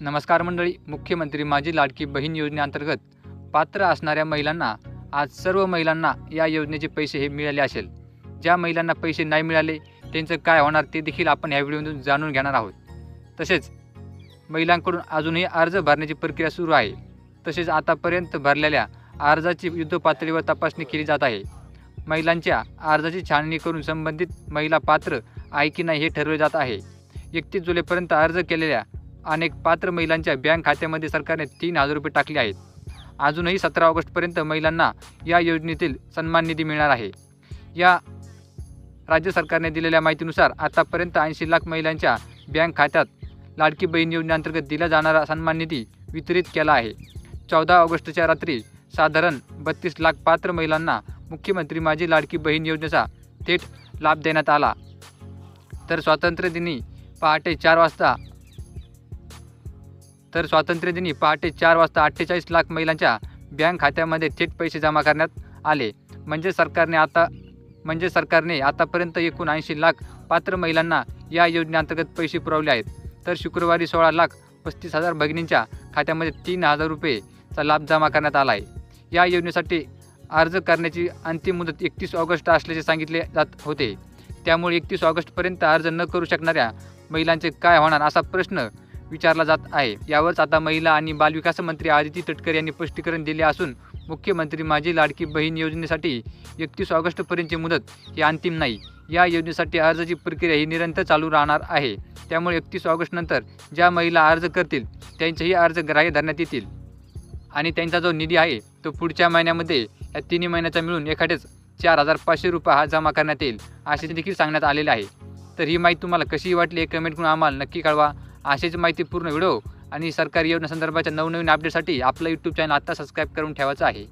नमस्कार मंडळी. मुख्यमंत्री माझी लाडकी बहीण योजनेअंतर्गत पात्र असणाऱ्या महिलांना आज सर्व महिलांना या योजनेचे पैसे हे मिळाले असेल. ज्या महिलांना पैसे नाही मिळाले त्यांचं काय होणार ते देखील आपण ह्या व्हिडिओमधून जाणून घेणार आहोत. तसेच महिलांकडून अजूनही अर्ज भरण्याची प्रक्रिया सुरू आहे. तसेच आतापर्यंत भरलेल्या अर्जाची युद्धपातळीवर तपासणी केली जात आहे. महिलांच्या अर्जाची छाननी करून संबंधित महिला पात्र आहे की नाही हे ठरवले जात आहे. 31 जुलैपर्यंत अर्ज केलेल्या अनेक पात्र महिलांच्या बँक खात्यामध्ये सरकारने 3,000 रुपये टाकले आहेत. अजूनही 17 ऑगस्टपर्यंत महिलांना या योजनेतील सन्मान निधी मिळणार आहे. या राज्य सरकारने दिलेल्या माहितीनुसार आतापर्यंत 80 लाख महिलांच्या बँक खात्यात लाडकी बहीण योजनेअंतर्गत दिला जाणारा सन्मान निधी वितरित केला आहे. 14 ऑगस्टच्या रात्री साधारण 32 लाख पात्र महिलांना मुख्यमंत्री माझी लाडकी बहीण योजनेचा थेट लाभ देण्यात आला. तर स्वातंत्र्यदिनी पहाटे 4 वाजता 48 लाख महिलांच्या बँक खात्यामध्ये थेट पैसे जमा करण्यात आले. म्हणजे सरकारने आतापर्यंत एकूण 80 लाख पात्र महिलांना या योजनेअंतर्गत पैसे पुरवले आहेत. तर शुक्रवारी 16,35,000 भगिनींच्या खात्यामध्ये 3,000 रुपयेचा लाभ जमा करण्यात आला आहे. या योजनेसाठी अर्ज करण्याची अंतिम मुदत 31 ऑगस्ट असल्याचे सांगितले जात होते. त्यामुळे 31 ऑगस्टपर्यंत अर्ज न करू शकणाऱ्या महिलांचे काय होणार असा प्रश्न विचारला जात आहे. यावरच आता महिला आणि बालविकास मंत्री आदिती तटकरे यांनी स्पष्टीकरण दिले असून मुख्यमंत्री माझी लाडकी बहीण योजनेसाठी 31 ऑगस्टपर्यंतची मुदत ही अंतिम नाही. या योजनेसाठी अर्जाची प्रक्रिया ही निरंतर चालू राहणार आहे. त्यामुळे 31 ऑगस्टनंतर ज्या महिला अर्ज करतील त्यांचेही अर्ज ग्राह्य धरण्यात येतील आणि त्यांचा जो निधी आहे तो पुढच्या महिन्यामध्ये या 3 महिन्याचा मिळून एखाद्याच 4,500 रुपये हा जमा करण्यात येईल असे देखील सांगण्यात आलेले आहे. तर ही माहिती तुम्हाला कशी वाटली हे कमेंट करून आम्हाला नक्की कळवा. अशीच माहितीपूर्ण व्हिडिओ आणि सरकारी योजनेसंदर्भाच्या नवनवीन अपडेटसाठी आपलं यूट्यूब चॅनल आता सबस्क्राईब करून ठेवायचं आहे.